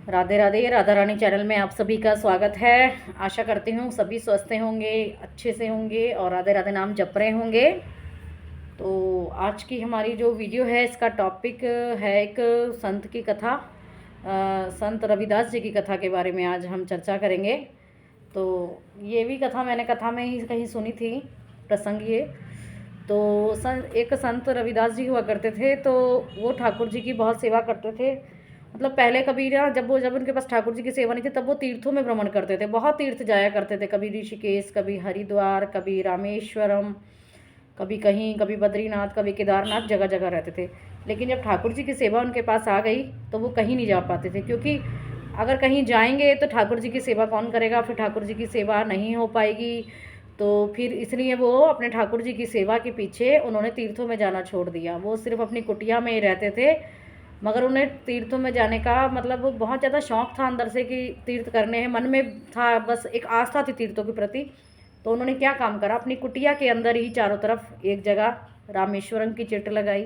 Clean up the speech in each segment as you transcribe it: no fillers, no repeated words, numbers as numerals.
Radhe Radhe. Radha Rani channel में आप सभी का स्वागत है। आशा करती हूँ सभी स्वस्थ होंगे, अच्छे से होंगे और राधे राधे नाम जप रहे होंगे। तो आज की हमारी जो वीडियो है इसका टॉपिक है एक संत की कथा, संत रविदास जी की कथा के बारे में आज हम चर्चा करेंगे। तो ये भी कथा मैंने कथा में ही कहीं सुनी थी, प्रसंग ये। तो एक संत रविदास जी हुआ करते थे, तो वो ठाकुर जी की बहुत सेवा करते थे। मतलब पहले कभी ना जब उनके पास ठाकुर जी की सेवा नहीं थी तब वो तीर्थों में भ्रमण करते थे, बहुत तीर्थ जाया करते थे। कभी ऋषिकेश, कभी हरिद्वार, कभी रामेश्वरम, कभी कहीं, कभी बद्रीनाथ, कभी केदारनाथ, जगह जगह रहते थे। लेकिन जब ठाकुर जी की सेवा उनके पास आ गई तो वो कहीं नहीं जा पाते थे, क्योंकि अगर कहीं जाएंगे तो ठाकुर जी की सेवा कौन करेगा, फिर ठाकुर जी की सेवा नहीं हो पाएगी। तो फिर इसलिए वो अपने ठाकुर जी की सेवा के पीछे उन्होंने तीर्थों में जाना छोड़ दिया। वो सिर्फ अपनी कुटिया में ही रहते थे, मगर उन्हें तीर्थों में जाने का मतलब बहुत ज़्यादा शौक़ था अंदर से कि तीर्थ करने हैं, मन में था, बस एक आस्था थी तीर्थों के प्रति। तो उन्होंने क्या काम करा, अपनी कुटिया के अंदर ही चारों तरफ एक जगह रामेश्वरम की चिट लगाई,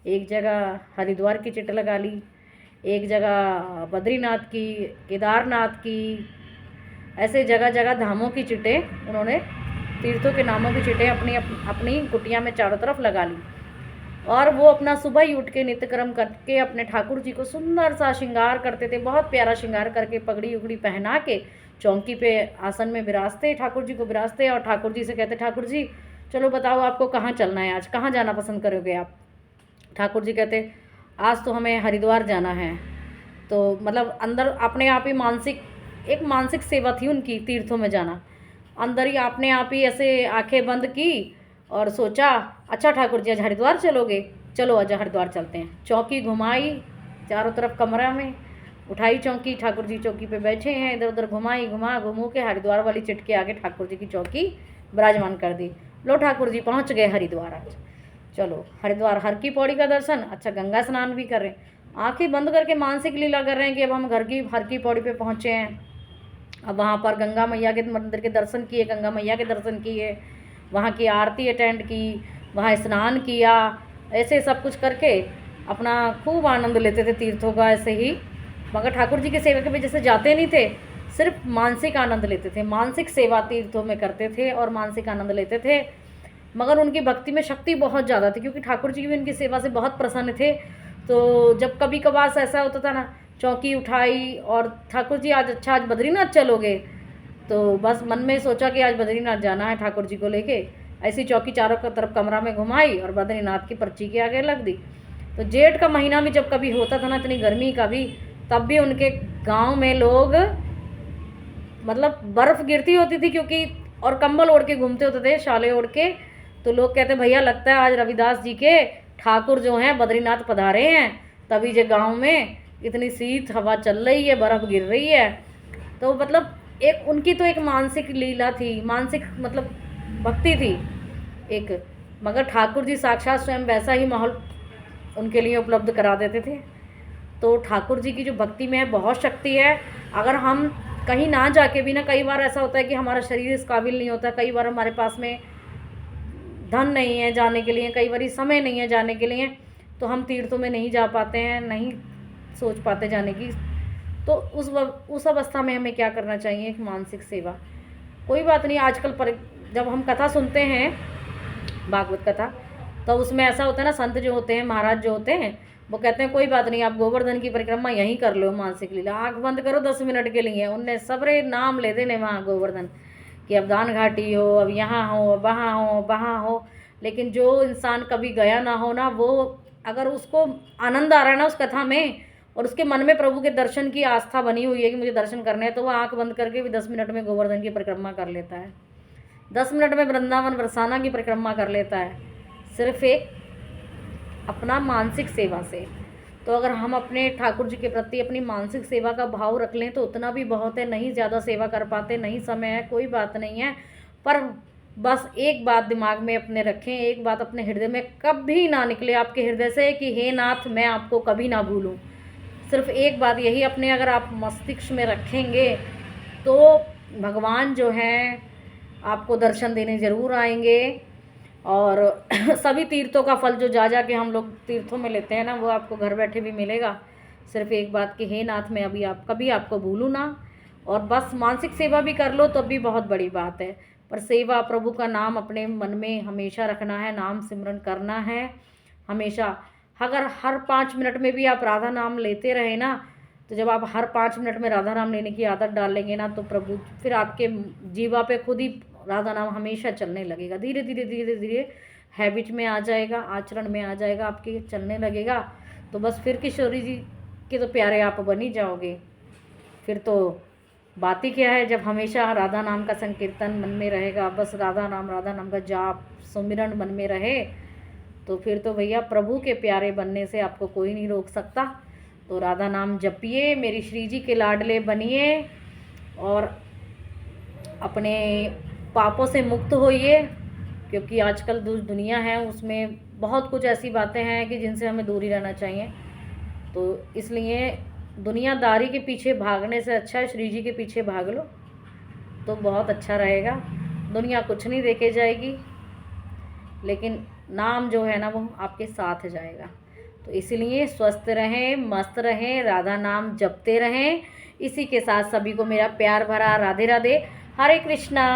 एक जगह हरिद्वार की चिट लगा ली, एक जगह बद्रीनाथ की, केदारनाथ की, ऐसे जगह जगह धामों की चिटें उन्होंने, तीर्थों के नामों की चिटें अपनी अपनी कुटिया में चारों तरफ लगा ली। और वो अपना सुबह ही उठ के नित्यक्रम करके अपने ठाकुर जी को सुंदर सा श्रृंगार करते थे, बहुत प्यारा श्रृंगार करके पगड़ी उगड़ी पहना के चौकी पे आसन में विराजते, ठाकुर जी को विराजते और ठाकुर जी से कहते, ठाकुर जी चलो बताओ आपको कहाँ चलना है, आज कहाँ जाना पसंद करोगे आप। ठाकुर जी कहते, आज तो हमें हरिद्वार जाना है। तो मतलब अंदर अपने आप ही एक मानसिक सेवा थी उनकी, तीर्थों में जाना। अंदर ही अपने आप ही ऐसे आंखें बंद की और सोचा, अच्छा ठाकुर जी आज हरिद्वार चलोगे, चलो आज हरिद्वार चलते हैं। चौकी घुमाई चारों तरफ कमरा में, उठाई चौकी, ठाकुर जी चौकी पे बैठे हैं, इधर उधर घुमाई, घुमू के हरिद्वार वाली चिट के आगे ठाकुर जी की चौकी विराजमान कर दी। लो ठाकुर जी पहुंच गए हरिद्वार। आज चलो हरिद्वार हर की पौड़ी का दर्शन, अच्छा गंगा स्नान भी कर रहे हैं, आंखें बंद करके मानसिक लीला कर रहे हैं कि अब हम हर की पौड़ी पे पहुँचे हैं। अब वहाँ पर गंगा मैया के मंदिर के दर्शन किए, गंगा मैया के दर्शन किए, वहाँ की आरती अटेंड की, वहाँ स्नान किया, ऐसे सब कुछ करके अपना खूब आनंद लेते थे तीर्थों का ऐसे ही। मगर ठाकुर जी की सेवा के भी जैसे जाते नहीं थे, सिर्फ मानसिक आनंद लेते थे, मानसिक सेवा तीर्थों में करते थे और मानसिक आनंद लेते थे। मगर उनकी भक्ति में शक्ति बहुत ज़्यादा थी, क्योंकि ठाकुर जी भी उनकी सेवा से बहुत प्रसन्न थे। तो जब कभी कभार ऐसा होता था ना, चौकी उठाई और ठाकुर जी आज अच्छा आज बद्रीनाथ चलोगे, तो बस मन में सोचा कि आज बद्रीनाथ जाना है ठाकुर जी को लेके। ऐसी चौकी चारों तरफ कमरा में घुमाई और बद्रीनाथ की पर्ची के आगे लग दी। तो जेठ का महीना भी जब कभी होता था ना, इतनी गर्मी का भी, तब भी उनके गांव में लोग, मतलब बर्फ़ गिरती होती थी क्योंकि, और कंबल ओढ़ के घूमते होते थे, शाले ओढ़ के। तो लोग कहते, भैया लगता है आज रविदास जी के ठाकुर जो हैं बद्रीनाथ पधारे हैं, तभी जो गाँव में इतनी शीत हवा चल रही है, बर्फ़ गिर रही है। तो मतलब एक उनकी तो एक मानसिक लीला थी, मानसिक मतलब भक्ति थी एक। मगर ठाकुर जी साक्षात स्वयं वैसा ही माहौल उनके लिए उपलब्ध करा देते थे। तो ठाकुर जी की जो भक्ति में है बहुत शक्ति है। अगर हम कहीं ना जाके भी ना, कई बार ऐसा होता है कि हमारा शरीर इस काबिल नहीं होता, कई बार हमारे पास में धन नहीं है जाने के लिए, कई बार समय नहीं है जाने के लिए, तो हम तीर्थों में नहीं जा पाते हैं, नहीं सोच पाते जाने की। तो उस अवस्था में हमें क्या करना चाहिए, एक मानसिक सेवा। कोई बात नहीं, आजकल पर जब हम कथा सुनते हैं, भागवत कथा, तो उसमें ऐसा होता है ना, संत जो होते हैं, महाराज जो होते हैं, वो कहते हैं कोई बात नहीं, आप गोवर्धन की परिक्रमा यहीं कर लो, मानसिक लीला, आँख बंद करो 10 मिनट के लिए। उनने सबरे नाम ले देने वहाँ गोवर्धन कि अब दान घाटी हो, अब यहाँ हो, अब वहाँ हो, वहाँ हो। लेकिन जो इंसान कभी गया ना हो ना, वो अगर उसको आनंद आ रहा है ना उस कथा में, और उसके मन में प्रभु के दर्शन की आस्था बनी हुई है कि मुझे दर्शन करने हैं, तो वो आंख बंद करके भी 10 मिनट में गोवर्धन की परिक्रमा कर लेता है, 10 मिनट में वृंदावन बरसाना की परिक्रमा कर लेता है, सिर्फ एक अपना मानसिक सेवा से। तो अगर हम अपने ठाकुर जी के प्रति अपनी मानसिक सेवा का भाव रख लें तो उतना भी बहुत है। नहीं ज़्यादा सेवा कर पाते, नहीं समय है, कोई बात नहीं है, पर बस एक बात दिमाग में अपने रखें, एक बात अपने हृदय में कभी ना निकले आपके हृदय से कि हे नाथ मैं आपको कभी ना भूलूं। सिर्फ एक बात यही अपने अगर आप मस्तिष्क में रखेंगे तो भगवान जो हैं आपको दर्शन देने ज़रूर आएंगे। और सभी तीर्थों का फल जो जा के हम लोग तीर्थों में लेते हैं ना, वो आपको घर बैठे भी मिलेगा। सिर्फ एक बात कि हे नाथ, मैं अभी कभी आपको भूलूँ ना। और बस मानसिक सेवा भी कर लो तो भी बहुत बड़ी बात है, पर सेवा प्रभु का नाम अपने मन में हमेशा रखना है, नाम सिमरन करना है हमेशा। अगर हर 5 मिनट में भी आप राधा नाम लेते रहे ना, तो जब आप हर 5 मिनट में राधा नाम लेने की आदत डालेंगे ना, तो प्रभु फिर आपके जीवा पे खुद ही राधा नाम हमेशा चलने लगेगा। धीरे धीरे धीरे धीरे हैबिट में आ जाएगा, आचरण में आ जाएगा, आपके चलने लगेगा। तो बस फिर किशोरी जी के तो प्यारे आप बन ही जाओगे। फिर तो बात ही क्या है, जब हमेशा राधा नाम का संकीर्तन मन में रहेगा, बस राधा नाम का जाप सुमिरन मन में रहे, तो फिर तो भैया प्रभु के प्यारे बनने से आपको कोई नहीं रोक सकता। तो राधा नाम जपिए, मेरी श्री जी के लाडले बनिए और अपने पापों से मुक्त होइए, क्योंकि आजकल दुनिया है उसमें बहुत कुछ ऐसी बातें हैं कि जिनसे हमें दूर ही रहना चाहिए। तो इसलिए दुनियादारी के पीछे भागने से अच्छा है श्री जी के पीछे भाग लो, तो बहुत अच्छा रहेगा। दुनिया कुछ नहीं देके जाएगी, लेकिन नाम जो है ना वो आपके साथ जाएगा। तो इसलिए स्वस्थ रहें, मस्त रहें, राधा नाम जपते रहें। इसी के साथ सभी को मेरा प्यार भरा राधे राधे, हरे कृष्णा।